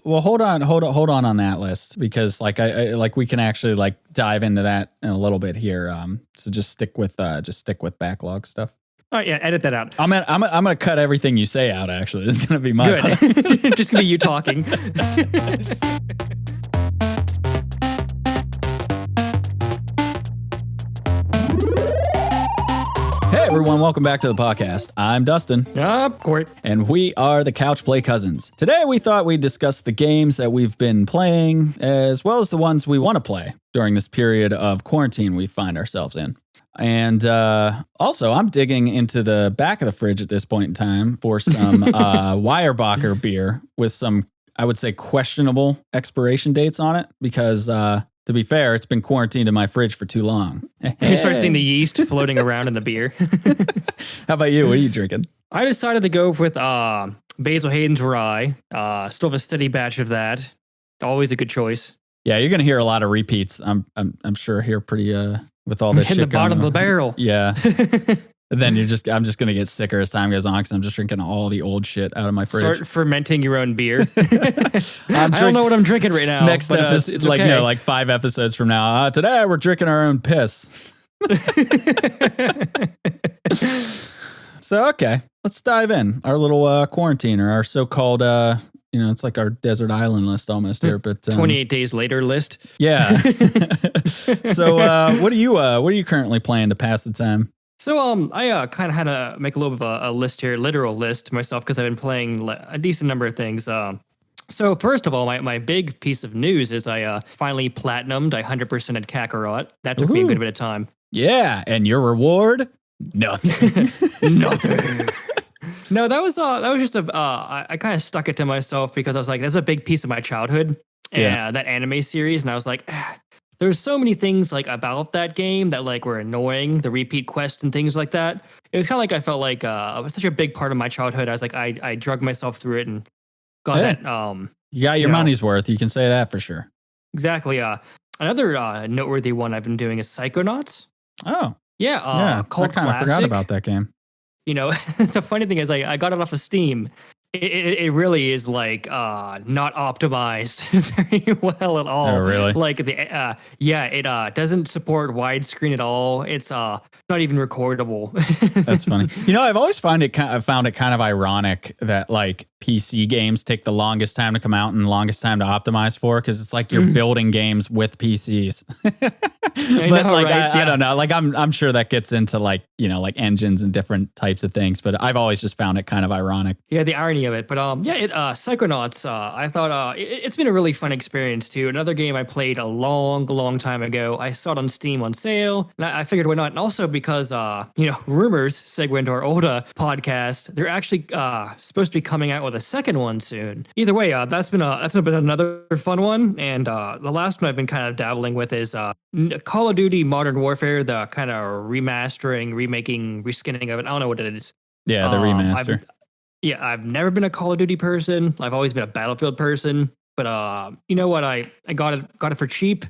well, hold on that list because like I like we can actually like dive into that in a little bit here. So just stick with backlog stuff. Oh yeah, edit that out. I'm gonna cut everything you say out. Actually, this is gonna be my good. Just gonna be you talking. Hey everyone, welcome back to the podcast. I'm Dustin. Court. And we are the Couch Play Cousins. Today we thought we'd discuss the games that we've been playing, as well as the ones we want to play during this period of quarantine we find ourselves in. And also, I'm digging into the back of the fridge at this point in time for some Weyerbacher beer with some, I would say, questionable expiration dates on it because... to be fair, it's been quarantined in my fridge for too long. You start seeing the yeast floating around in the beer. How about you? What are you drinking? I decided to go with Basil Hayden's Rye. Still have a steady batch of that. Always a good choice. Yeah, you're going to hear a lot of repeats. I'm sure here pretty with all this shit in the bottom of the barrel. Yeah. And then I'm just going to get sicker as time goes on because I'm just drinking all the old shit out of my fridge. Start fermenting your own beer. I don't know what I'm drinking right now. Next episode, it's like, okay. Like 5 episodes from now. Today we're drinking our own piss. So, okay, let's dive in. Our little quarantine or our so-called, it's like our desert island list almost here. But 28 days later list. Yeah. So what are you currently playing to pass the time? So I kind of had to make a little bit of a list here, literal list myself, because I've been playing a decent number of things. So first of all, my big piece of news is I finally platinumed. I 100% at Kakarot. That took me a good bit of time. Yeah, and your reward? Nothing. Nothing. No, that was just I kind of stuck it to myself because I was like, that's a big piece of my childhood. Yeah, that anime series, and I was like. There's so many things like about that game that like were annoying, the repeat quest and things like that. It was kind of like I felt like it was such a big part of my childhood. I was like I drug myself through it and got that. You got your money's worth. You can say that for sure. Exactly. Another noteworthy one I've been doing is Psychonauts. Oh yeah. Cult I kind of forgot about that game. You know, the funny thing is I got it off of Steam. It really is like not optimized very well at all. Oh, really? Like it doesn't support widescreen at all. It's not even recordable. That's funny. I've always found it kind of ironic that like PC games take the longest time to come out and the longest time to optimize for because it's like you're building games with PCs. I don't know. Like I'm sure that gets into like like engines and different types of things, but I've always just found it kind of ironic. Yeah, the irony of it. But Psychonauts. I thought it's been a really fun experience too. Another game I played a long time ago. I saw it on Steam on sale, and I figured why not. And also because rumors segue into our old podcast. They're actually supposed to be coming out with a second one soon. Either way, that's been another fun one. And the last one I've been kind of dabbling with is Call of Duty Modern Warfare, the kind of remastering, remaking, reskinning of it. I don't know what it is. Yeah, the remaster. I've never been a Call of Duty person. I've always been a Battlefield person. But you know what? I got it for cheap,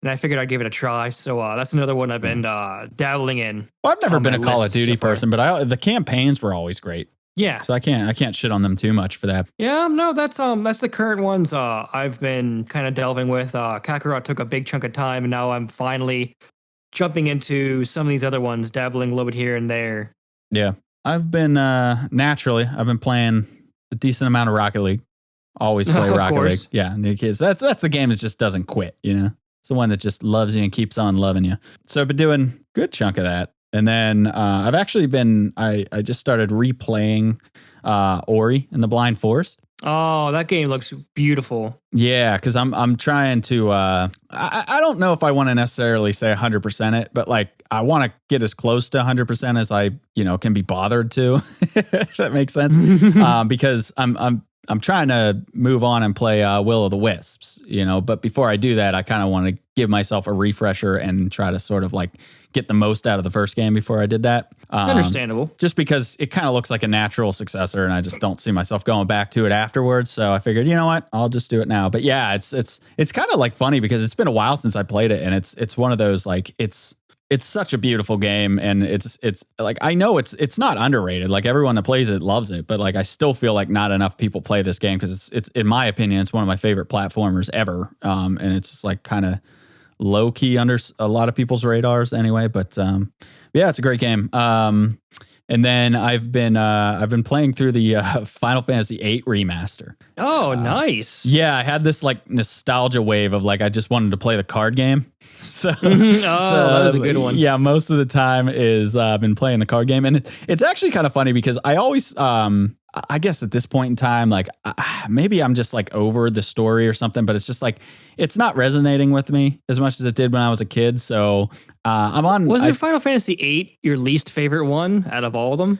and I figured I'd give it a try. So that's another one I've been dabbling in. Well, I've never been a Call of Duty person, but the campaigns were always great. Yeah. So I can't shit on them too much for that. Yeah, no, that's the current ones I've been kind of delving with. Kakarot took a big chunk of time, and now I'm finally jumping into some of these other ones, dabbling a little bit here and there. Yeah. I've been playing a decent amount of Rocket League. Always play Rocket League. Yeah, new kids. That's the game that just doesn't quit, It's the one that just loves you and keeps on loving you. So I've been doing a good chunk of that. And then I've actually I just started replaying Ori and the Blind Forest. Oh, that game looks beautiful. Yeah, because I'm trying to I don't know if I want to necessarily say 100% it, but like I want to get as close to 100% as I can be bothered to. If that makes sense. Because I'm trying to move on and play Will-O-the-Wisps, but before I do that, I kind of want to give myself a refresher and try to sort of like get the most out of the first game before I did that. Understandable. Just because it kind of looks like a natural successor and I just don't see myself going back to it afterwards. So I figured, you know what, I'll just do it now. But yeah, it's kind of like funny because it's been a while since I played it. And it's one of those, like, it's it's such a beautiful game, and it's like, I know it's not underrated. Like, everyone that plays it loves it, but like, I still feel like not enough people play this game because it's in my opinion, it's one of my favorite platformers ever. And it's just like kind of low key under a lot of people's radars anyway. But yeah, it's a great game. And then I've been playing through the Final Fantasy VIII remaster. Oh, nice. Yeah, I had this like nostalgia wave of like, I just wanted to play the card game. So, that was a good one. Yeah, most of the time is I've been playing the card game, and it's actually kind of funny because I always, I guess at this point in time, like maybe I'm just like over the story or something, but it's just like it's not resonating with me as much as it did when I was a kid. So I'm on. Was your Final Fantasy VIII your least favorite one out of all of them?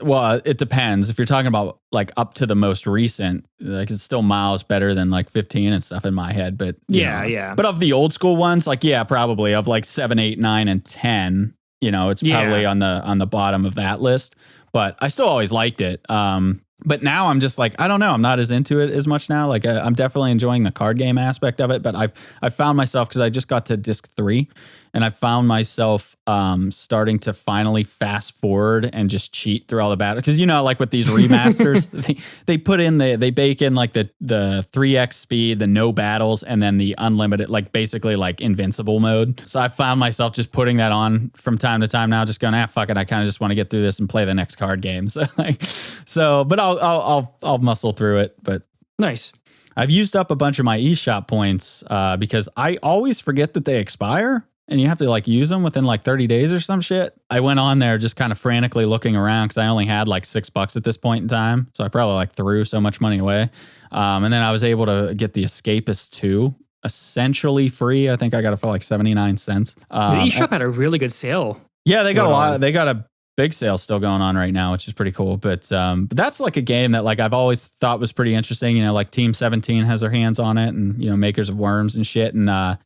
Well, it depends. If you're talking about like up to the most recent, like it's still miles better than like 15 and stuff in my head. But yeah. But of the old school ones, like probably of like 7, 8, 9, and 10. It's probably on the bottom of that list. But I still always liked it. But now I'm just like, I don't know. I'm not as into it as much now. Like I'm definitely enjoying the card game aspect of it. But I've found myself, because I just got to disc 3, and I found myself starting to finally fast forward and just cheat through all the battles. Because like with these remasters, they put in they bake in like the 3x speed, the no battles, and then the unlimited, like basically like invincible mode. So I found myself just putting that on from time to time now, just going, fuck it, I kind of just want to get through this and play the next card game. But I'll muscle through it. But nice. I've used up a bunch of my eShop points because I always forget that they expire. And you have to like use them within like 30 days or some shit. I went on there just kind of frantically looking around because I only had like $6 at this point in time. So I probably like threw so much money away. And then I was able to get the Escapist 2 essentially free. I think I got it for like 79 cents. The eShop had a really good sale. Yeah, they got they got a big sale still going on right now, which is pretty cool. But that's like a game that like I've always thought was pretty interesting. Like Team 17 has their hands on it, and Makers of Worms and shit. And I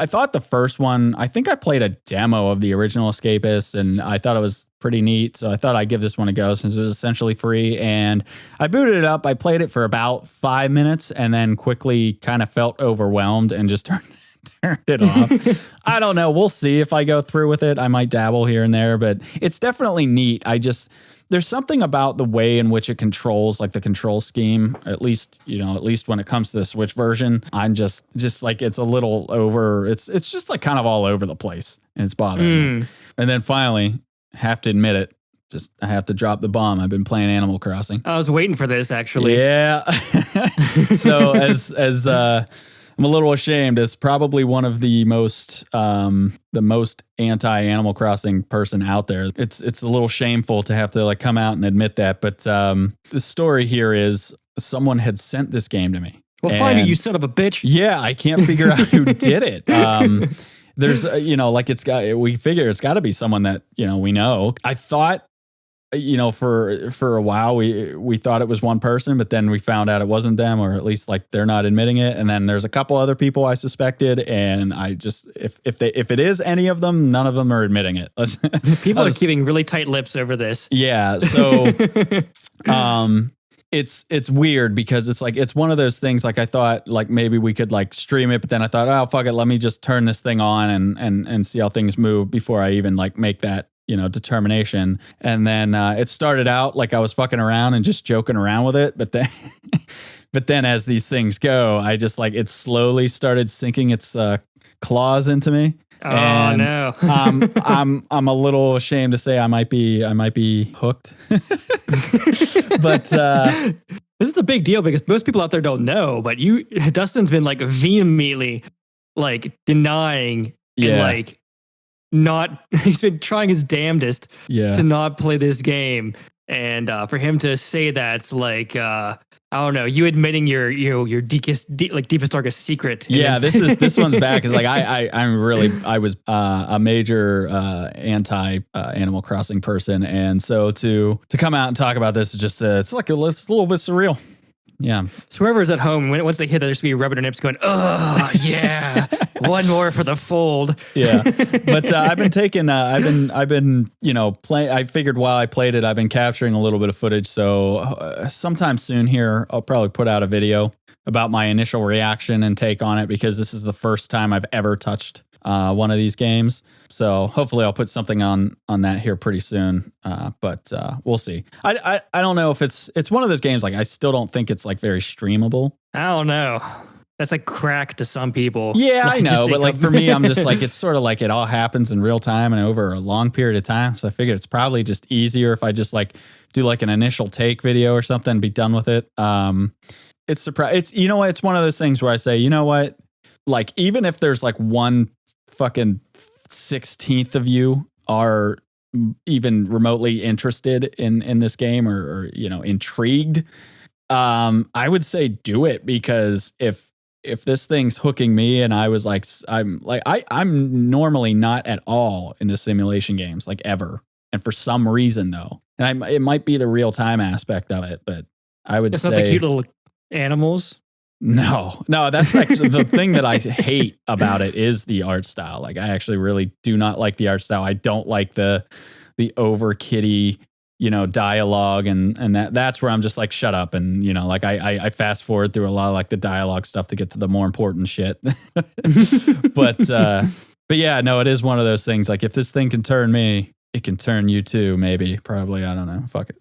thought the first one, I think I played a demo of the original Escapist, and I thought it was pretty neat. So I thought I'd give this one a go since it was essentially free. And I booted it up. I played it for about 5 minutes, and then quickly kind of felt overwhelmed and just turned it off. I don't know. We'll see if I go through with it. I might dabble here and there, but it's definitely neat. There's something about the way in which it controls, like the control scheme, at least when it comes to the Switch version. I'm just like, it's a little over. It's just like kind of all over the place, and it's bothering me. And then finally, have to admit it, I have to drop the bomb. I've been playing Animal Crossing. I was waiting for this, actually. Yeah. So as I'm a little ashamed, as probably one of the most anti-Animal Crossing person out there. It's a little shameful to have to like come out and admit that. But the story here is someone had sent this game to me. Well, find it, you son of a bitch. Yeah, I can't figure out who did it. There's like we figure it's got to be someone that we know. I thought for a while we thought it was one person, but then we found out it wasn't them, or at least like they're not admitting it. And then there's a couple other people I suspected, and I just if it is any of them, none of them are admitting it. People are keeping really tight lips over this. Yeah, so it's weird because it's like it's one of those things. Like I thought like maybe we could like stream it, but then I thought, oh fuck it, let me just turn this thing on and see how things move before I even like make that determination. And then it started out like I was fucking around and just joking around with it, but then as these things go, I just like it slowly started sinking its claws into me. Oh, and no. I'm a little ashamed to say I might be hooked. But this is a big deal because most people out there don't know, but Dustin's been like vehemently like denying and like he's been trying his damnedest to not play this game. And for him to say that's like I don't know, you admitting your deepest darkest secret. Yeah, this one's bad because like I was a major anti Animal Crossing person, and so to come out and talk about this is just it's a little bit surreal. Yeah. So whoever's at home, once they hit, they'll just be rubbing their nips, going, "Oh yeah, one more for the fold." Yeah, but I've been playing. I figured while I played it, I've been capturing a little bit of footage. So sometime soon here, I'll probably put out a video about my initial reaction and take on it, because this is the first time I've ever touched one of these games. So hopefully I'll put something on that here pretty soon. But we'll see. I don't know if it's one of those games, like I still don't think it's like very streamable. I don't know. That's like crack to some people. Yeah, Like, I know. just But like think for of- me, I'm just like, it's sort of like it all happens in real time and over a long period of time. So I figured it's probably just easier if I just like do like an initial take video or something and be done with it. It's surprise. It's, you know what? It's one of those things where I say, you know what? Like, even if there's like one fucking 16th of you are even remotely interested in this game or you know, intrigued, I would say do it, because if this thing's hooking me and I was like, I'm normally not at all into simulation games, like ever. And for some reason though, and it might be the real time aspect of it, but I would it's say not the cute little animals. no, that's actually the thing that I hate about it is the art style. Like I actually really do not like the art style. I don't like the over kitty, you know, dialogue and that's where I'm just like, shut up. And, you know, like I fast forward through a lot of like the dialogue stuff to get to the more important shit. But yeah, no, it is one of those things. Like if this thing can turn me, it can turn you too, maybe, probably. I don't know. Fuck it.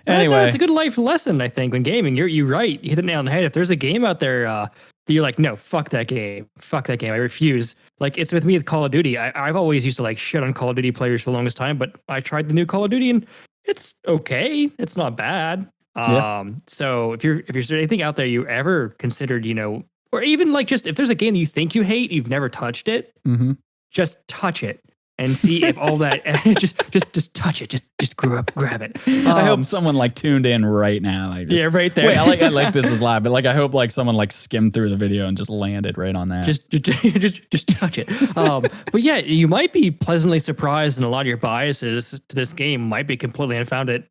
Anyway, It's a good life lesson, I think, when gaming. You're right. You hit the nail on the head. If there's a game out there that you're like, no, fuck that game. Fuck that game. I refuse. Like, it's with me with Call of Duty. I've always used to like shit on Call of Duty players for the longest time, but I tried the new Call of Duty and it's okay. It's not bad. Yeah. So if there's anything out there you ever considered, you know, or even like just if there's a game that you think you hate, you've never touched it, just touch it. And see if all that just touch it, just grab it. I hope someone like tuned in right now. Like yeah, right there. Wait, I like this is live, but like I hope like someone like skimmed through the video and just landed right on that. Just touch it. But yeah, you might be pleasantly surprised, and a lot of your biases to this game might be completely unfounded.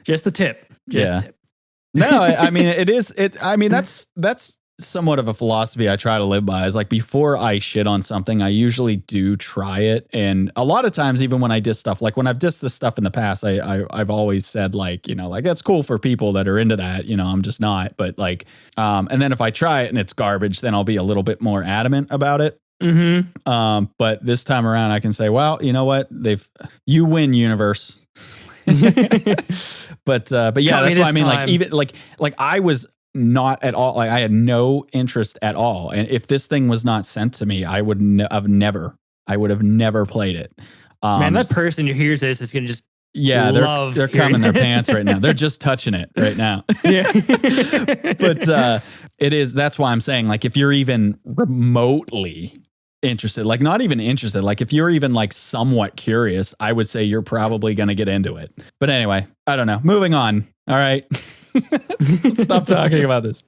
Just the tip. The tip. No, I mean it is. I mean that's somewhat of a philosophy I try to live by, is like before I shit on something, I usually do try it. And a lot of times, even when I diss stuff, like when I've dissed this stuff in the past, I've always said like, you know, like that's cool for people that are into that, you know, I'm just not. But like, and then if I try it and it's garbage, then I'll be a little bit more adamant about it. But this time around, I can say, well, you know what? You win, universe. But yeah, that's what I mean. Like even like I was not at all, like I had no interest at all, and if this thing was not sent to me, I would have never played it. Man, that person who hears this is gonna just they're coming their pants right now. They're just touching it right now. Yeah. But that's why I'm saying, like, if you're even remotely interested, like not even interested, like if you're even like somewhat curious, I would say you're probably going to get into it. But anyway, I don't know. Moving on. All right. Let's stop talking about this.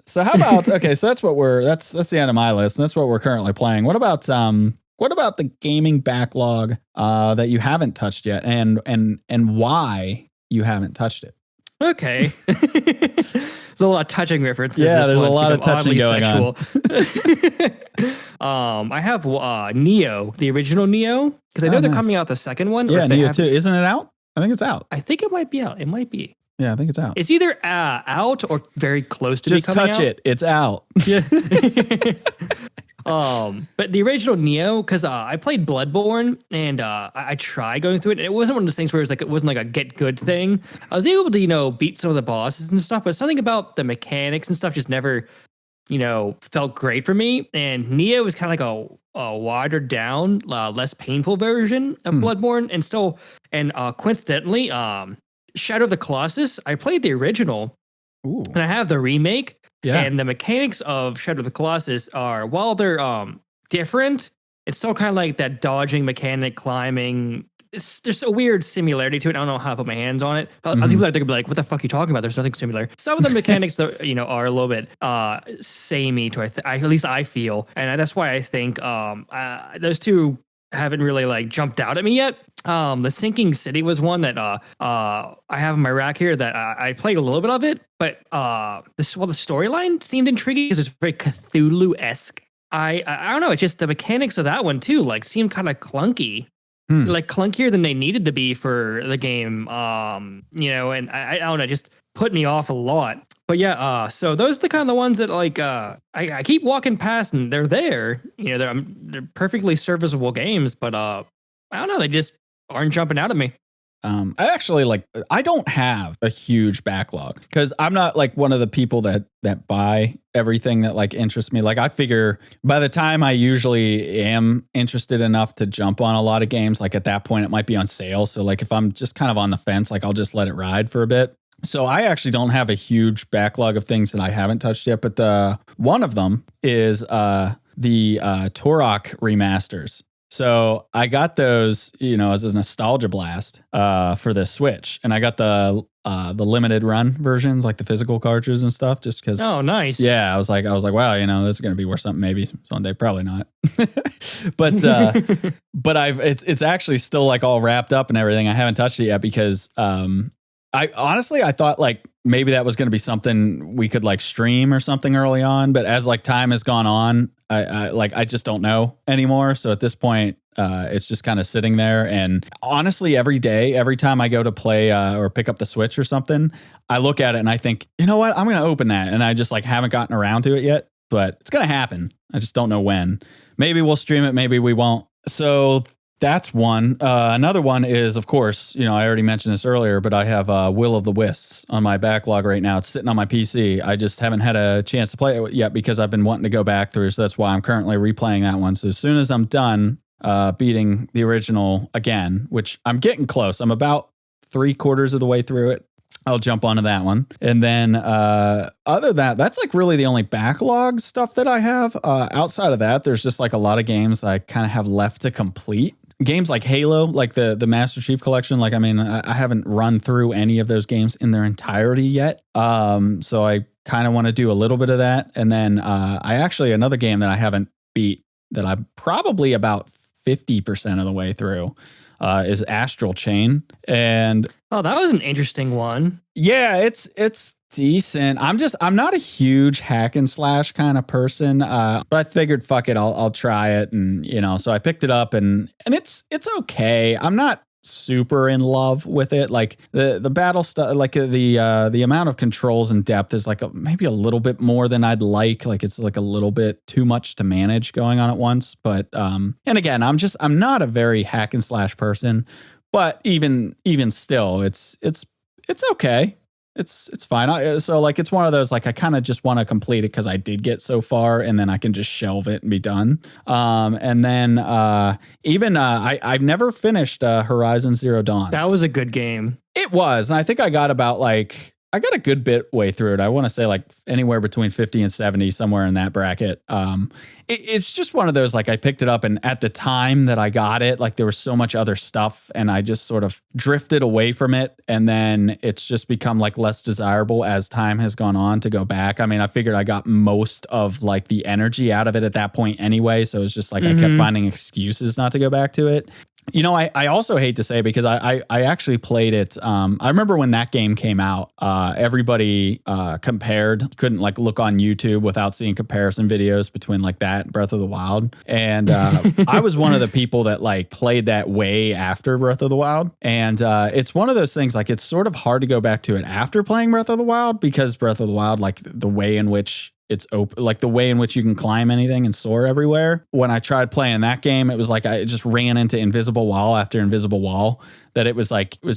So how about, okay, so that's the end of my list. And that's what we're currently playing. What about the gaming backlog that you haven't touched yet, and why you haven't touched it? Okay. There's a lot of touching references. Yeah, there's a lot of touching going on. I have Neo, the original Neo, because I know they're coming out the second one. Yeah, Neo 2. Isn't it out? I think it's out. I think it might be out. It might be. Yeah, I think it's out. It's either out or very close to just becoming touch out. it. It's out. Yeah. But the original Neo, because I played Bloodborne and I tried going through it. And it wasn't one of those things where it wasn't like a get good thing. I was able to, beat some of the bosses and stuff, but something about the mechanics and stuff just never, felt great for me. And Neo was kind of like a watered down, less painful version of Bloodborne. And coincidentally, Shadow of the Colossus, I played the original. Ooh. And I have the remake. Yeah. And the mechanics of Shadow of the Colossus are, while they're different, it's still kind of like that dodging mechanic, climbing. There's a weird similarity to it. I don't know how to put my hands on it. But other people are be like, what the fuck are you talking about? There's nothing similar. Some of the mechanics that, are a little bit samey to at least I feel. And that's why I think those two haven't really jumped out at me yet. The Sinking City was one that I have in my rack here that I played a little bit of it, but the storyline seemed intriguing because it's very Cthulhu-esque. I don't know, it's just the mechanics of that one too seemed kind of clunky. Clunkier than they needed to be for the game. And I don't know, just put me off a lot. But yeah, so those are the kind of the ones that like I keep walking past and they're there. You know, they're perfectly serviceable games, but I don't know, they just aren't jumping out at me. I actually I don't have a huge backlog because I'm not like one of the people that buy everything that like interests me. Like I figure by the time I usually am interested enough to jump on a lot of games, like at that point it might be on sale. So like if I'm just kind of on the fence, like I'll just let it ride for a bit. So I actually don't have a huge backlog of things that I haven't touched yet, but one of them is the Turok remasters. So I got those, as a nostalgia blast for the Switch, and I got the limited run versions, like the physical cartridges and stuff, just because. Oh, nice. Yeah, I was like, wow, this is gonna be worth something maybe someday, probably not. but it's actually still like all wrapped up and everything. I haven't touched it yet because I thought like maybe that was going to be something we could like stream or something early on, but as like time has gone on, I just don't know anymore. So at this point, it's just kind of sitting there. And honestly, every day, every time I go to play or pick up the Switch or something, I look at it and I think, you know what, I'm going to open that. And I just like haven't gotten around to it yet, but it's going to happen. I just don't know when. Maybe we'll stream it. Maybe we won't. So that's one. Another one is, of course, I already mentioned this earlier, but I have Will of the Wisps on my backlog right now. It's sitting on my PC. I just haven't had a chance to play it yet because I've been wanting to go back through. So that's why I'm currently replaying that one. So as soon as I'm done beating the original again, which I'm getting close, I'm about 3/4 of the way through it, I'll jump onto that one. And then other than that, that's like really the only backlog stuff that I have. Outside of that, there's just like a lot of games that I kind of have left to complete. Games like Halo, like the Master Chief Collection, like, I mean, I haven't run through any of those games in their entirety yet. So I kind of want to do a little bit of that. And then another game that I haven't beat that I'm probably about 50% of the way through is Astral Chain. And that was an interesting one. Yeah, it's decent. I'm not a huge hack and slash kind of person, but I figured, fuck it, I'll try it, and so I picked it up, and it's okay. I'm not super in love with it. Like the battle stuff, like the amount of controls and depth is like maybe a little bit more than I'd like. Like it's like a little bit too much to manage going on at once. But and again, I'm not a very hack and slash person. But even still, it's okay. It's fine. So like it's one of those like I kind of just want to complete it because I did get so far, and then I can just shelve it and be done. And then I've never finished Horizon Zero Dawn. That was a good game. It was, and I think I got about I got a good bit way through it. I want to say like anywhere between 50 and 70, somewhere in that bracket. It's just one of those, like I picked it up, and at the time that I got it, like there was so much other stuff, and I just sort of drifted away from it. And then it's just become like less desirable as time has gone on to go back. I mean, I figured I got most of like the energy out of it at that point anyway. So it's just like I kept finding excuses not to go back to it. I also hate to say, because I actually played it. I remember when that game came out, everybody compared, couldn't like look on YouTube without seeing comparison videos between like that and Breath of the Wild. And I was one of the people that like played that way after Breath of the Wild. And it's one of those things, like it's sort of hard to go back to it after playing Breath of the Wild, because Breath of the Wild, like the way in which it's open, like the way in which you can climb anything and soar everywhere. When I tried playing that game, it was like I just ran into invisible wall after invisible wall, that it was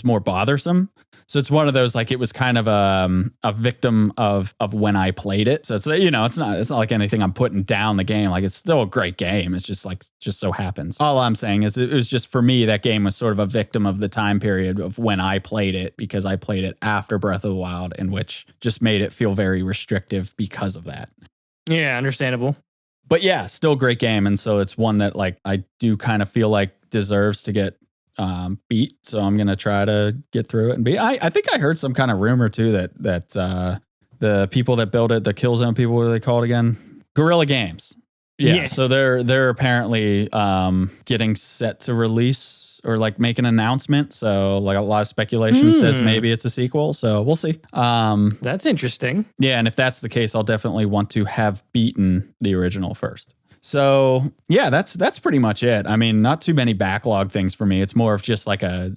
more bothersome. So it's one of those, like it was kind of a victim of when I played it. So it's it's not like anything I'm putting down the game. Like it's still a great game. It's just so happens. All I'm saying is it was just, for me, that game was sort of a victim of the time period of when I played it, because I played it after Breath of the Wild, and which just made it feel very restrictive because of that. Yeah, understandable. But yeah, still a great game. And so it's one that like I do kind of feel like deserves to get beat. So I'm gonna try to get through it and beat. I think I heard some kind of rumor too that the people that built it, the Killzone people, what are they called again? Guerrilla Games. Yeah. So they're apparently getting set to release or like make an announcement. So like a lot of speculation says maybe it's a sequel. So we'll see. That's interesting. Yeah, and if that's the case, I'll definitely want to have beaten the original first. So yeah, that's pretty much it. I mean, not too many backlog things for me. It's more of just like a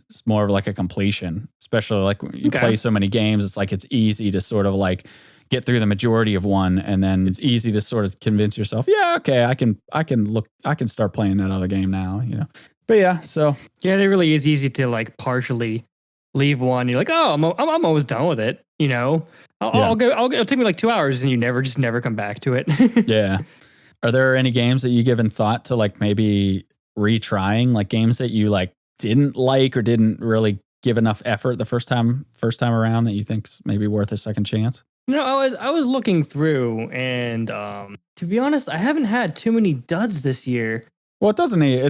completion, especially like when you play so many games. It's like it's easy to sort of like get through the majority of one, and then it's easy to sort of convince yourself, yeah, okay, I can start playing that other game now, you know. But yeah, so yeah, it really is easy to like partially leave one. You're like, oh, I'm almost done with it. You know, I'll go. It'll take me like 2 hours, and you never come back to it. yeah. Are there any games that you given thought to like maybe retrying, like games that you like didn't like or didn't really give enough effort the first time around that you think's maybe worth a second chance? You know, I was looking through, and to be honest, I haven't had too many duds this year. Well, it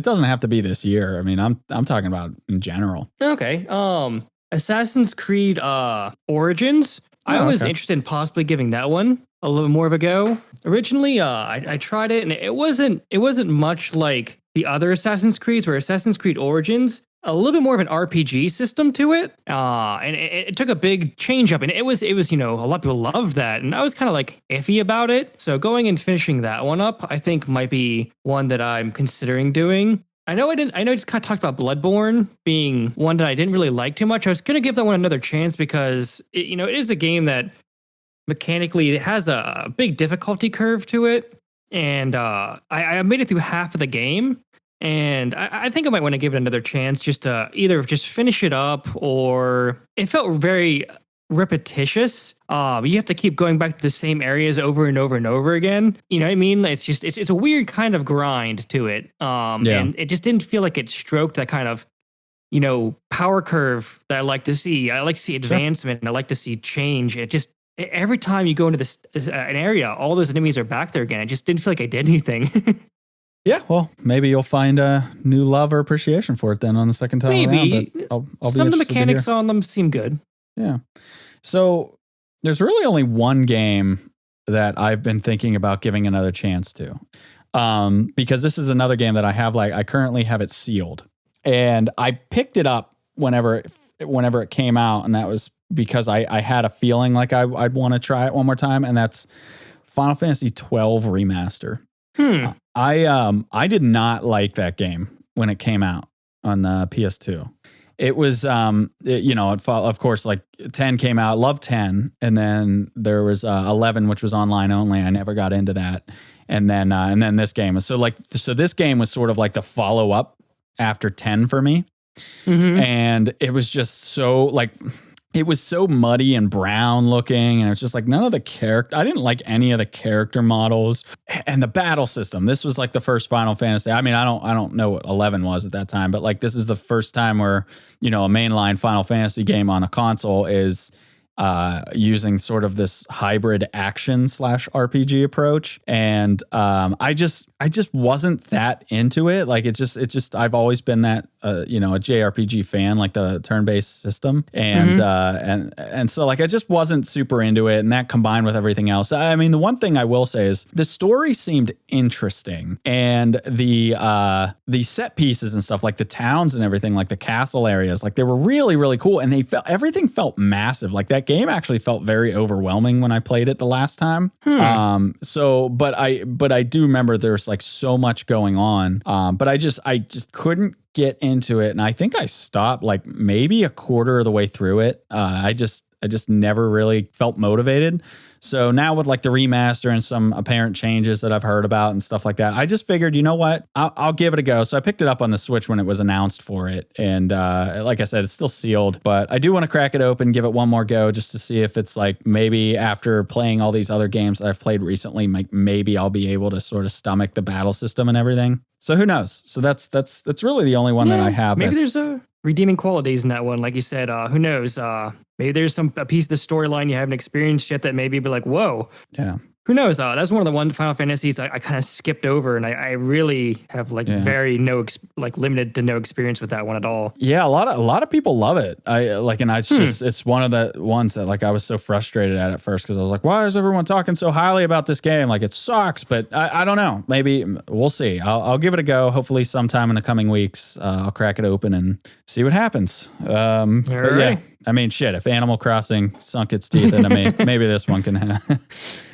doesn't have to be this year. I mean, I'm talking about in general. Okay. Assassin's Creed Origins. I was interested in possibly giving that one a little more of a go. Originally, I tried it, and it wasn't much like the other Assassin's Creeds, where Assassin's Creed Origins, a little bit more of an RPG system to it, and it took a big change up, and it was a lot of people loved that, and I was kind of like iffy about it. So going and finishing that one up, I think might be one that I'm considering doing. I know I just kind of talked about Bloodborne being one that I didn't really like too much. I was going to give that one another chance because it is a game that mechanically it has a big difficulty curve to it, and I made it through half of the game. And I think I might want to give it another chance, just to either just finish it up, or it felt very repetitious. You have to keep going back to the same areas over and over and over again. You know what I mean? It's a weird kind of grind to it. And it just didn't feel like it stroked that kind of, power curve that I like to see. I like to see advancement, and I like to see change. It just, every time you go into this an area, all those enemies are back there again. It just didn't feel like I did anything. Yeah, well, maybe you'll find a new love or appreciation for it then on the second time maybe. around. I'll Some of the mechanics on them seem good. Yeah. So there's really only one game that I've been thinking about giving another chance to, because this is another game that I currently have it sealed, and I picked it up whenever it came out, and that was because I had a feeling like I'd want to try it one more time, and that's Final Fantasy 12 Remaster. I did not like that game when it came out on the PS2. It was, of course, like 10 came out, loved 10. And then there was 11, which was online only. I never got into that. And then this game was so this game was sort of like the follow up after 10 for me. Mm-hmm. And it was just so like, it was so muddy and brown looking, and it was just like none of the character. I didn't like any of the character models, and the battle system. This was like the first Final Fantasy. I mean, I don't know what 11 was at that time, but like this is the first time where a mainline Final Fantasy game on a console is using sort of this hybrid action / RPG approach. And I just wasn't that into it. Like it's just I've always been that a JRPG fan, like the turn-based system. And and so like I just wasn't super into it. And that combined with everything else. I mean, the one thing I will say is the story seemed interesting, and the set pieces and stuff, like the towns and everything, like the castle areas, like they were really, really cool. And everything felt massive. Like that game actually felt very overwhelming when I played it the last time. But I do remember there's like so much going on. But I just couldn't get into it, and I think I stopped like maybe a quarter of the way through it. I just never really felt motivated. So now with like the remaster and some apparent changes that I've heard about and stuff like that, I just figured, you know what, I'll give it a go. So I picked it up on the Switch when it was announced for it. And like I said, it's still sealed, but I do want to crack it open, give it one more go just to see if it's like maybe after playing all these other games that I've played recently, maybe I'll be able to sort of stomach the battle system and everything. So who knows? So that's really the only one that I have. Maybe there's redeeming qualities in that one. Like you said, who knows? Maybe there's a piece of the storyline you haven't experienced yet that maybe be like, whoa. Yeah. Who knows? That's one of the Final Fantasies I kind of skipped over, and I really have like limited to no experience with that one at all. Yeah, a lot of people love it. It's one of the ones that like I was so frustrated at first because I was like, why is everyone talking so highly about this game? Like it sucks, but I don't know. Maybe we'll see. I'll give it a go. Hopefully, sometime in the coming weeks, I'll crack it open and see what happens. All right. Yeah. I mean, shit, if Animal Crossing sunk its teeth in, maybe this one can have.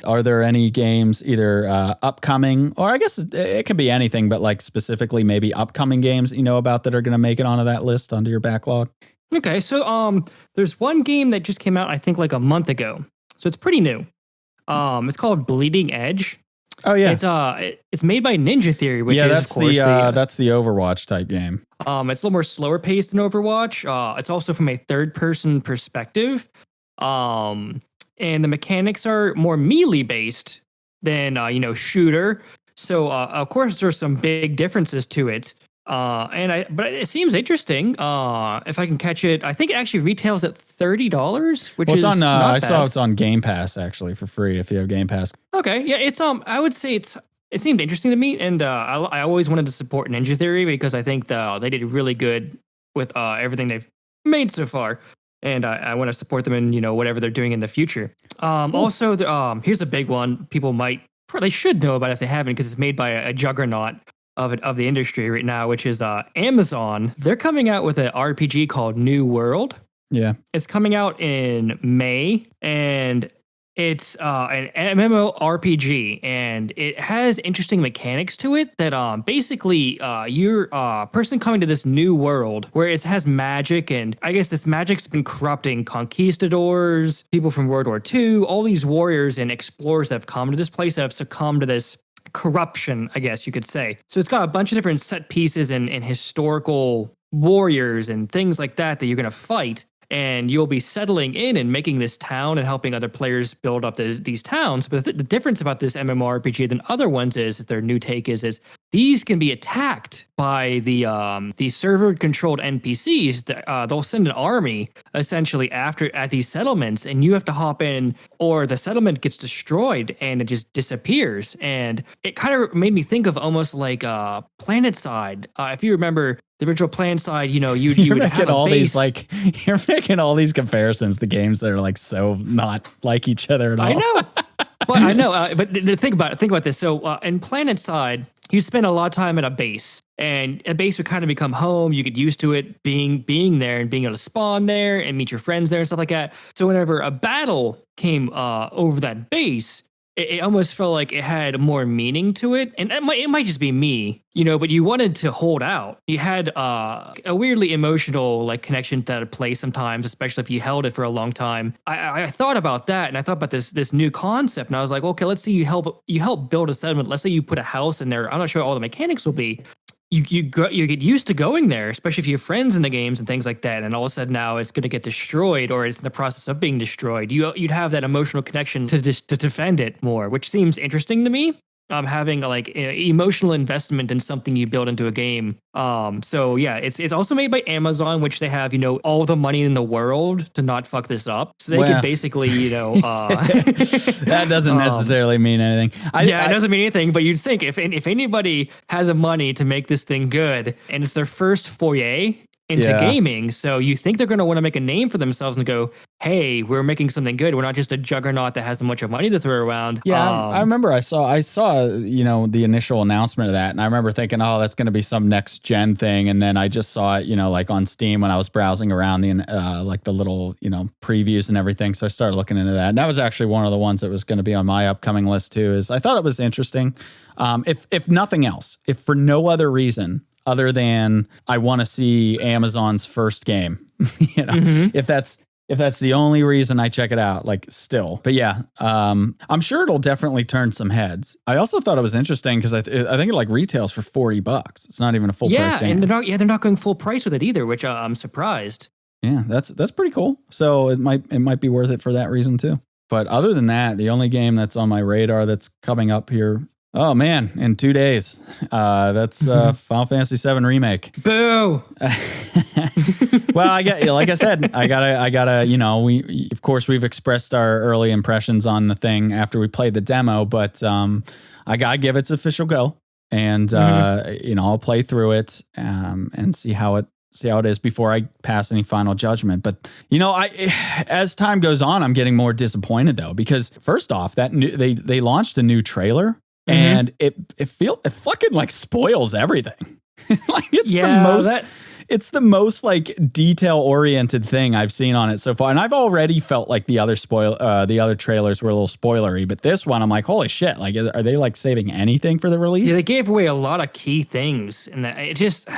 Are there any games either upcoming, or I guess it can be anything, but like specifically maybe upcoming games that you know about that are going to make it onto that list, onto your backlog? Okay, so there's one game that just came out, I think like a month ago. So it's pretty new. It's called Bleeding Edge. Oh yeah, It's made by Ninja Theory, which is that's of course that's the Overwatch type game. it's a little more slower paced than Overwatch. It's also from a third person perspective. Um, and the mechanics are more melee based than shooter. So of course there's some big differences to it. But it seems interesting. If I can catch it, I think it actually retails at $30, which is on. not I bad. saw it's on Game Pass actually for free if you have Game Pass. Okay, yeah, it's I would say it seemed interesting to me, and I always wanted to support Ninja Theory because I think they did really good with everything they've made so far, and I want to support them in whatever they're doing in the future. Cool. Also, here's a big one people they should know about if they haven't because it's made by a juggernaut of the industry right now, which is Amazon. They're coming out with an RPG called New World. Yeah, It's coming out in May, and it's an MMORPG, and it has interesting mechanics to it that basically you're a person coming to this new world where it has magic, and I guess this magic's been corrupting conquistadors, people from World War II, all these warriors and explorers that have come to this place that have succumbed to this corruption, I guess you could say. So it's got a bunch of different set pieces and historical warriors and things like that you're going to fight. And you'll be settling in and making this town and helping other players build up these towns. But the difference about this MMORPG than other ones is their new take is these can be attacked by the server-controlled NPCs. They'll send an army essentially at these settlements, and you have to hop in, or the settlement gets destroyed and it just disappears. And it kind of made me think of almost like PlanetSide. If you remember the original PlanetSide, you would have a base. You're making all these comparisons to games that are like so not like each other at all. I know, but think about this. So in PlanetSide, you spend a lot of time at a base, and a base would kind of become home. You get used to it being there and being able to spawn there and meet your friends there and stuff like that. So whenever a battle came over that base, it almost felt like it had more meaning to it. And it might just be me, but you wanted to hold out. You had a weirdly emotional connection to that place sometimes, especially if you held it for a long time. I thought about that, and I thought about this new concept, and I was like, okay, let's say you help build a settlement. Let's say you put a house in there. I'm not sure all the mechanics will be. You get used to going there, especially if you have friends in the games and things like that. And all of a sudden now it's going to get destroyed, or it's in the process of being destroyed. You'd have that emotional connection to defend it more, which seems interesting to me. Having emotional investment in something you build into a game. So yeah, it's also made by Amazon, which they have all the money in the world to not fuck this up. So they could basically that doesn't necessarily mean anything. It doesn't mean anything. But you'd think if anybody had the money to make this thing good, and it's their first foray into gaming, so you think they're going to want to make a name for themselves and go, hey, we're making something good. We're not just a juggernaut that has a bunch of money to throw around. Yeah, I remember I saw the initial announcement of that, and I remember thinking, oh, that's going to be some next gen thing, and then I just saw it on Steam when I was browsing around the the little previews and everything. So I started looking into that, and that was actually one of the ones that was going to be on my upcoming list too. Is I thought it was interesting. If nothing else, if for no other reason other than I want to see Amazon's first game, if that's the only reason I check it out, still. But yeah, I'm sure it'll definitely turn some heads. I also thought it was interesting because I think it retails for $40. It's not even a full price game. And they're not going full price with it either, which I'm surprised. Yeah, that's pretty cool. So it might be worth it for that reason too. But other than that, the only game that's on my radar that's coming up here, oh man, in 2 days, that's Final Fantasy VII Remake. Boo! Well, like I said, I gotta, we've expressed our early impressions on the thing after we played the demo, but I gotta give its official go, and I'll play through it and see how it is before I pass any final judgment. But as time goes on, I'm getting more disappointed though, because first off, they launched a new trailer. And it fucking spoils everything. It's the most detail oriented thing I've seen on it so far. And I've already felt like the other trailers were a little spoilery, but this one I'm like, holy shit! Are they saving anything for the release? Yeah, they gave away a lot of key things, and it just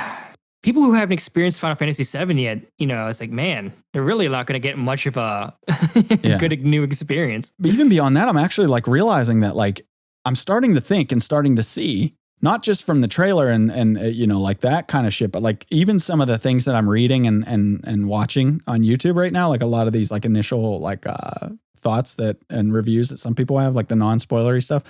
people who haven't experienced Final Fantasy VII yet, it's like, man, they're really not going to get much of a good new experience. But even beyond that, I'm actually like realizing that like I'm starting to think and starting to see, not just from the trailer and like that kind of shit, but like even some of the things that I'm reading and watching on YouTube right now, like a lot of these like initial like thoughts that and reviews that some people have, like the non-spoilery stuff.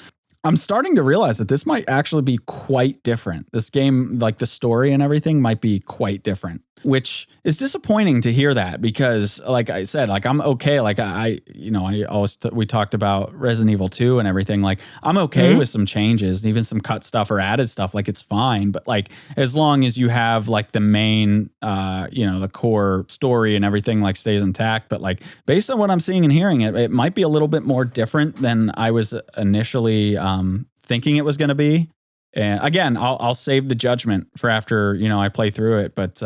I'm starting to realize that this might actually be quite different. This game, like the story and everything, might be quite different, which is disappointing to hear that because, like I said, like I'm okay. Like we talked about Resident Evil 2 and everything. Like I'm okay with some changes and even some cut stuff or added stuff. Like it's fine. But like as long as you have like the main, the core story and everything like stays intact. But like based on what I'm seeing and hearing, it might be a little bit more different than I was initially thinking it was going to be. And again, I'll save the judgment for after, I play through it. But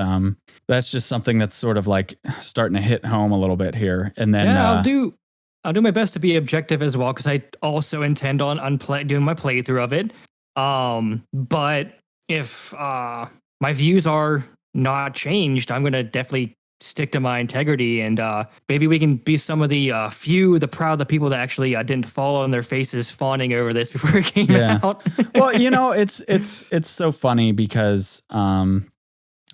that's just something that's sort of like starting to hit home a little bit here. And then I'll do my best to be objective as well, because I also intend on doing my playthrough of it. But if my views are not changed, I'm going to definitely stick to my integrity, and maybe we can be some of the proud, the people that actually didn't fall on their faces fawning over this before it came out. Well, it's so funny because I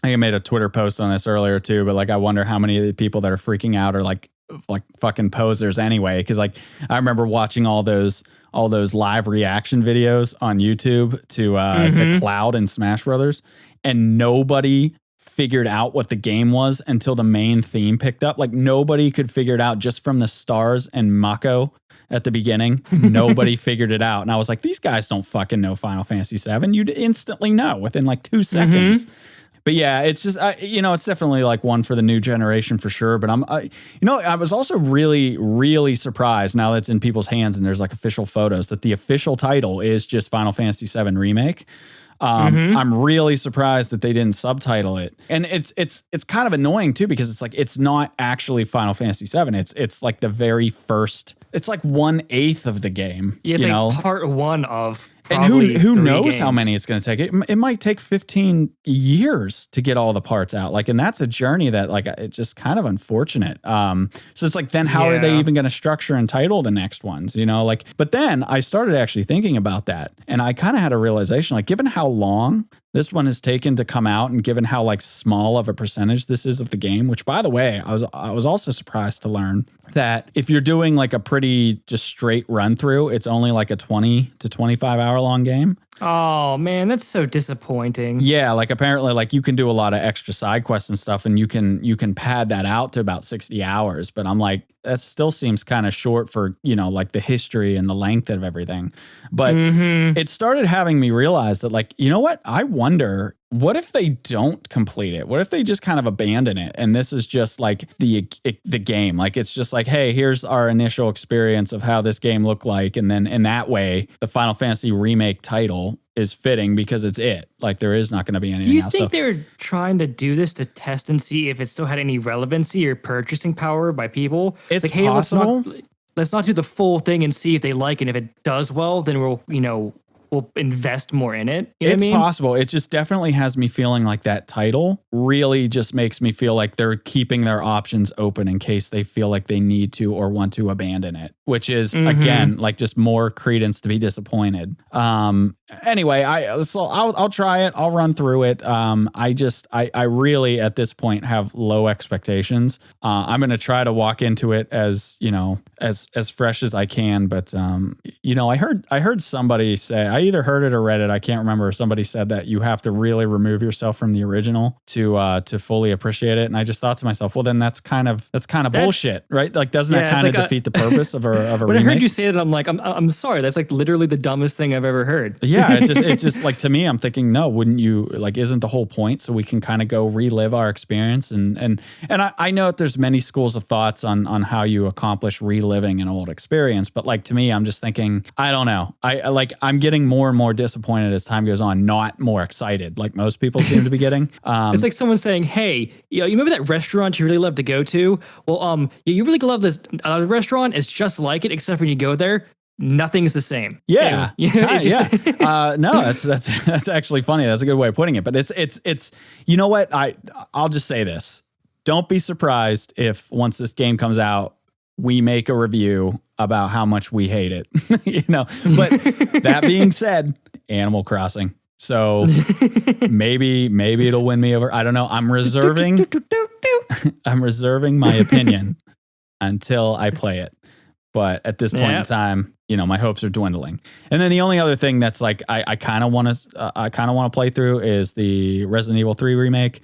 think I made a Twitter post on this earlier too, but like I wonder how many of the people that are freaking out are like fucking posers anyway, because like I remember watching all those live reaction videos on YouTube to Cloud and Smash Brothers, and nobody figured out what the game was until the main theme picked up. Like nobody could figure it out just from the stars and Mako at the beginning. Nobody figured it out. And I was like, these guys don't fucking know Final Fantasy VII. You'd instantly know within like 2 seconds. But yeah, it's just, it's definitely like one for the new generation for sure. But I was also really, really surprised now that it's in people's hands and there's like official photos that the official title is just Final Fantasy VII Remake. I'm really surprised that they didn't subtitle it, and it's kind of annoying too, because it's like it's not actually Final Fantasy VII. It's like the very first. It's like 1/8 of the game. Yeah, it's like part 1 of. And who knows games. How many it's going to take? It might take 15 years to get all the parts out. Like, and that's a journey that like it's just kind of unfortunate. So it's like, then how are they even going to structure and title the next ones? Like, but then I started actually thinking about that, and I kind of had a realization, like, given how long this one has taken to come out, and given how like small of a percentage this is of the game, which by the way, I was also surprised to learn that if you're doing like a pretty just straight run through, it's only like a 20 to 25 hour long game. Oh man, that's so disappointing. Yeah, like apparently like you can do a lot of extra side quests and stuff, and you can pad that out to about 60 hours. But I'm like, that still seems kind of short for, like the history and the length of everything. But it started having me realize that, like, you know what? I wonder, what if they don't complete it? What if they just kind of abandon it? And this is just like the game. Like, it's just like, hey, here's our initial experience of how this game looked like. And then in that way, the Final Fantasy Remake title is fitting because it's it. Like, there is not going to be anything else. Do you think they're trying to do this to test and see if it still had any relevancy or purchasing power by people? It's like, hey, possible. Let's not do the full thing and see if they like it. And if it does well, then we'll invest more in it. You know it's what I mean? Possible. It just definitely has me feeling like that title really just makes me feel like they're keeping their options open in case they feel like they need to or want to abandon it, which is again, like just more credence to be disappointed. Anyway, I'll try it. I'll run through it. I really at this point have low expectations. I'm going to try to walk into it as, as fresh as I can. But, I heard somebody say, I either heard it or read it, I can't remember. Somebody said that you have to really remove yourself from the original to fully appreciate it. And I just thought to myself, well, then that's kind of bullshit, right? Like, doesn't that kind of defeat the purpose of a when remake? I heard you say that, I'm like, I'm sorry. That's like literally the dumbest thing I've ever heard. Yeah, it's just like, to me, I'm thinking, no, wouldn't you, like, isn't the whole point so we can kind of go relive our experience? And I know that there's many schools of thoughts on how you accomplish reliving an old experience, but like, to me, I'm just thinking, I don't know. I'm getting more and more disappointed as time goes on, not more excited like most people seem to be getting. It's like someone saying, hey, you remember that restaurant you really love to go to? Well, you really love this restaurant. It's just like it, except when you go there, nothing's the same. Yeah, Anyway, no, that's actually funny. That's a good way of putting it. But it's you know what, I'll just say this: don't be surprised if once this game comes out, we make a review about how much we hate it. But that being said, Animal Crossing. So maybe it'll win me over. I don't know. I'm reserving my opinion until I play it. But at this point in time, my hopes are dwindling. And then the only other thing that's like I kind of want to play through is the Resident Evil 3 remake.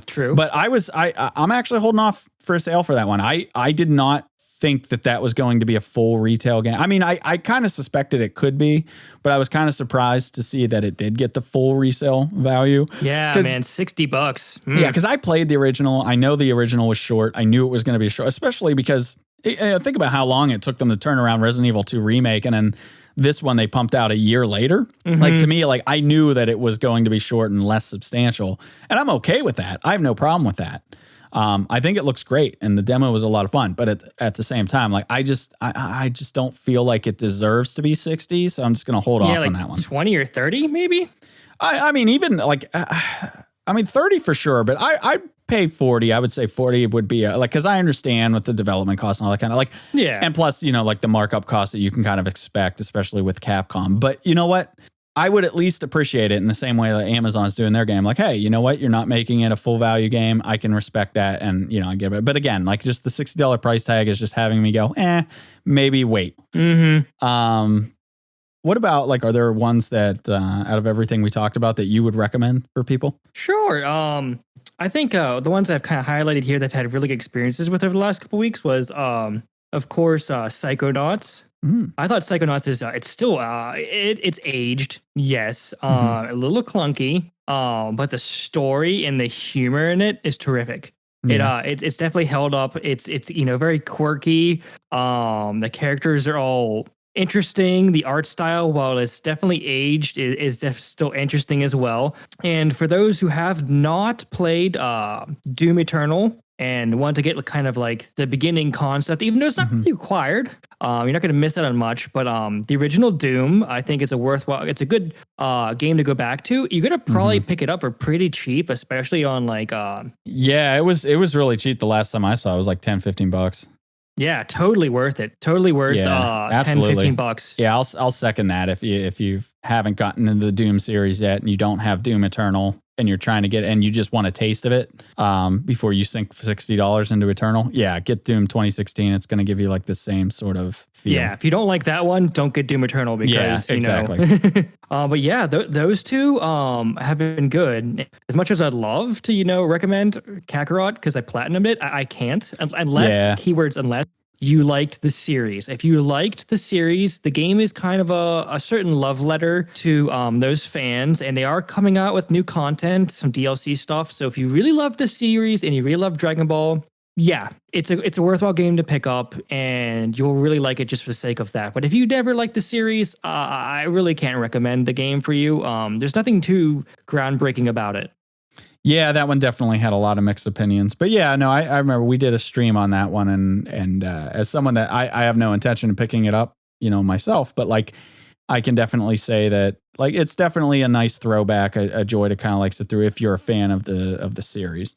True. But I'm actually holding off for a sale for that one. I did not think that was going to be a full retail game. I mean, I kind of suspected it could be, but I was kind of surprised to see that it did get the full resale value. Yeah, man, $60. Yeah, because I played the original. I know the original was short. I knew it was going to be short, especially because think about how long it took them to turn around Resident Evil 2 remake, and then this one they pumped out a year later. Like, to me, like, I knew that it was going to be short and less substantial, and I'm okay with that. I have no problem with that. I think it looks great, and the demo was a lot of fun. But at the same time, like, I just don't feel like it deserves to be 60. So I'm just going to hold off on that one. 20 or 30, maybe. I mean, even like, 30 for sure. But I'd pay 40. I would say 40 would be because I understand with the development costs and all that kind of like. Yeah. And plus, like the markup costs that you can kind of expect, especially with Capcom. But you know what? I would at least appreciate it in the same way that Amazon's doing their game. Like, hey, you know what? You're not making it a full value game. I can respect that. And, I get it. But again, like, just the $60 price tag is just having me go, maybe wait. What about, like, are there ones that out of everything we talked about that you would recommend for people? Sure. I think the ones I've kind of highlighted here that I've had really good experiences with over the last couple of weeks was, of course, Psychonauts. I thought Psychonauts is it's still it's aged, yes, a little clunky, but the story and the humor in it is terrific. Yeah. It's definitely held up. It's very quirky. The characters are all interesting. The art style, while it's definitely aged, is still interesting as well. And for those who have not played Doom Eternal and want to get kind of like the beginning concept, even though it's not really required, you're not going to miss out on much. But the original Doom, I think it's a good game to go back to. You're going to probably pick it up for pretty cheap, especially on like... Yeah, it was really cheap the last time I saw it. It was like $10-15. Yeah, totally worth it. Totally worth $10-15. Yeah, I'll second that. If you haven't gotten into the Doom series yet and you don't have Doom Eternal and you're trying to get and you just want a taste of it before you sink $60 into Eternal, get Doom 2016. It's going to give you like the same sort of feel. Yeah, if you don't like that one, don't get Doom Eternal because exactly. But yeah, those two have been good. As much as I'd love to recommend Kakarot because I platinumed it, I can't unless keywords unless you liked the series. If you liked the series, the game is kind of a certain love letter to those fans, and they are coming out with new content, some DLC stuff. So if you really love the series and you really love Dragon Ball, it's a worthwhile game to pick up, and you'll really like it just for the sake of that. But if you never liked the series, I really can't recommend the game for you. There's nothing too groundbreaking about it. Yeah, that one definitely had a lot of mixed opinions. But yeah, no, I remember we did a stream on that one, and as someone that I have no intention of picking it up, myself, but like I can definitely say that like it's definitely a nice throwback, a joy to kind of like sit through if you're a fan of the series.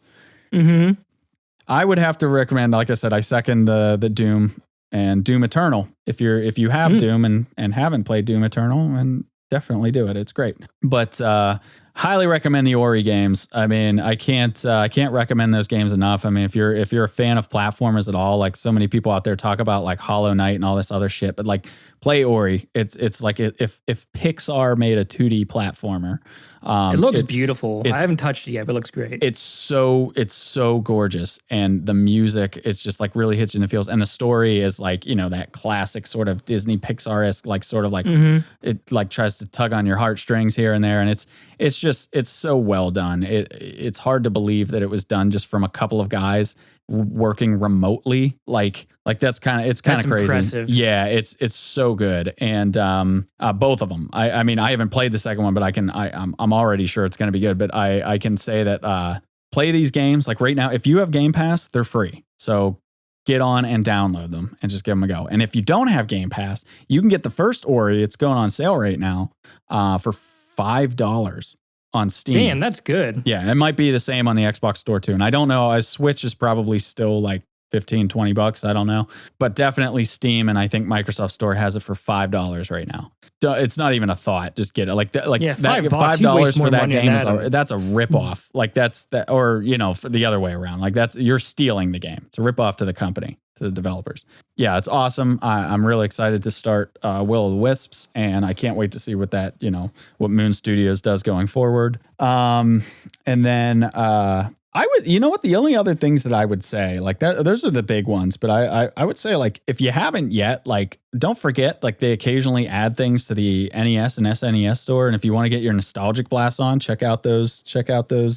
I would have to recommend, like I said, I second the Doom and Doom Eternal. If you have Doom and haven't played Doom Eternal, and definitely do it. It's great. But highly recommend the Ori games. I mean, I can't recommend those games enough. I mean, if you're a fan of platformers at all, like so many people out there talk about like Hollow Knight and all this other shit, but like play Ori. It's like if Pixar made a 2D platformer. It looks beautiful. I haven't touched it yet, but it looks great. It's so gorgeous, and the music is just like really hits you in the feels, and the story is like that classic sort of Disney Pixar-esque, like sort of like it like tries to tug on your heartstrings here and there, and it's so well done. It's hard to believe that it was done just from a couple of guys working remotely. Like that's kind of crazy. Impressive. Yeah, it's so good, and both of them. I mean, I haven't played the second one, but I'm already sure it's going to be good. But I can say that play these games like right now. If you have Game Pass, they're free. So get on and download them and just give them a go. And if you don't have Game Pass, you can get the first Ori. It's going on sale right now for $5 on Steam. Damn, that's good. Yeah, it might be the same on the Xbox Store too. And I don't know, Switch is probably still like $15-20. I don't know, but definitely Steam, and I think Microsoft Store has it for $5 right now. It's not even a thought. Just get it. $5 for that game that's a ripoff. Like that's that, or for the other way around. Like you're stealing the game. It's a ripoff to the company, to the developers. Yeah, it's awesome. I'm really excited to start Will-O-The-Wisps, and I can't wait to see what that what Moon Studios does going forward. And then I would, the only other things that I would say, like those are the big ones, but I would say, like, if you haven't yet, like, don't forget, like, they occasionally add things to the NES and SNES store. And if you want to get your nostalgic blast on, check out those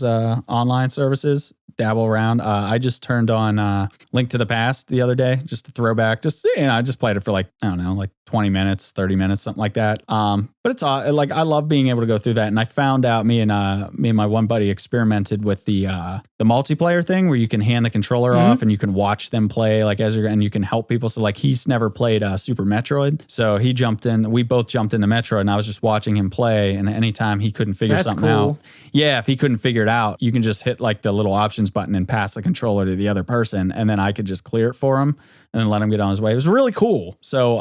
online services, dabble around. I just turned on Link to the Past the other day, just to throw back, I just played it for like 20 minutes, 30 minutes, something like that. But it's like, I love being able to go through that. And I found out, me and my one buddy experimented with the multiplayer thing where you can hand the controller off and you can watch them play, like, and you can help people. So, like, he's never played Super Metroid. So he jumped in, we both jumped into Metroid, and I was just watching him play. And anytime he couldn't figure something out, if he couldn't figure it out, you can just hit like the little options button and pass the controller to the other person. And then I could just clear it for him and then let him get on his way. It was really cool. So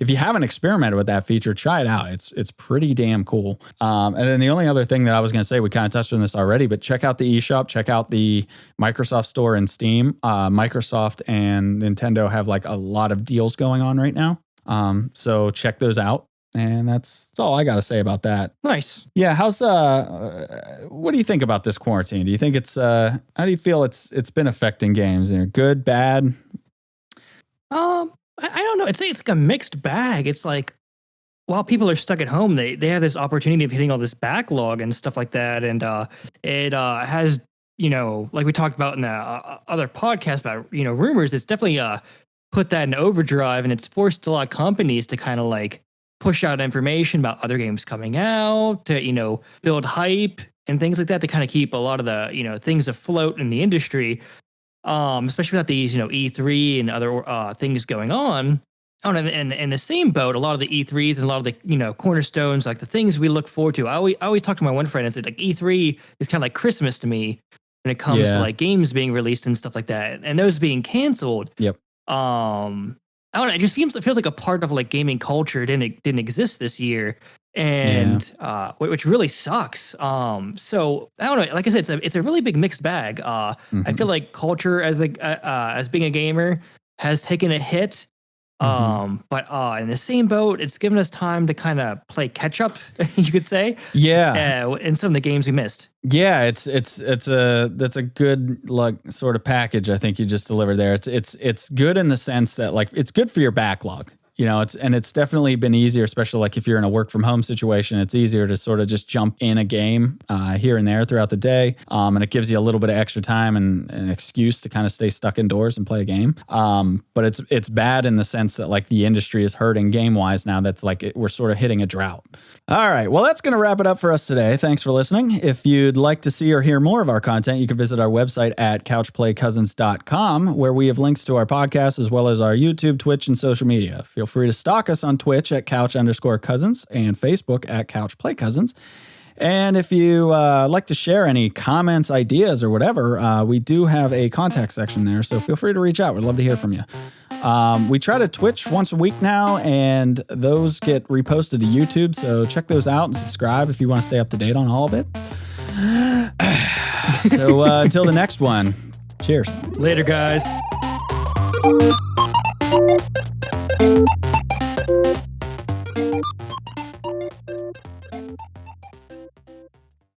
if you haven't experimented with that feature, try it out. It's pretty damn cool. And then the only other thing that I was going to say, we kind of touched on this already, but check out the eShop, check out the Microsoft Store and Steam. Microsoft and Nintendo have like a lot of deals going on right now. So check those out. And that's all I got to say about that. Nice. Yeah. How's what do you think about this quarantine? Do you think it's how do you feel it's been affecting games? Good, bad? I don't know. It's like a mixed bag. It's like, while people are stuck at home, they have this opportunity of hitting all this backlog and stuff like that. And it has, like we talked about in the other podcast about, rumors, it's definitely put that in overdrive, and it's forced a lot of companies to kind of like push out information about other games coming out, to, build hype and things like that, to kind of keep a lot of the, things afloat in the industry. Especially without these, E3 and other things going on. Oh, and in the same boat, a lot of the E3s and a lot of the, cornerstones, like the things we look forward to. I always talk to my one friend and say, like, E3 is kind of like Christmas to me when it comes to like games being released and stuff like that, and those being canceled. Yep. I don't know. It just feels like a part of like gaming culture didn't exist this year, and which really sucks. So I don't know. Like I said, it's a really big mixed bag. I feel like culture as being a gamer has taken a hit. But in the same boat, it's given us time to kind of play catch up, you could say. Yeah. In some of the games we missed. Yeah, that's a good like sort of package I think you just delivered there. It's good in the sense that like it's good for your backlog. It's definitely been easier, especially like if you're in a work from home situation, it's easier to sort of just jump in a game here and there throughout the day. And it gives you a little bit of extra time and an excuse to kind of stay stuck indoors and play a game. But it's bad in the sense that like the industry is hurting game wise now. That's like we're sort of hitting a drought. All right. Well, that's going to wrap it up for us today. Thanks for listening. If you'd like to see or hear more of our content, you can visit our website at couchplaycousins.com, where we have links to our podcast as well as our YouTube, Twitch, and social media. Feel free to stalk us on Twitch at couch_cousins and Facebook at couchplaycousins. And if you like to share any comments, ideas, or whatever, we do have a contact section there. So feel free to reach out. We'd love to hear from you. We try to Twitch once a week now, and those get reposted to YouTube. So check those out and subscribe if you want to stay up to date on all of it. So until the next one, cheers. Later, guys.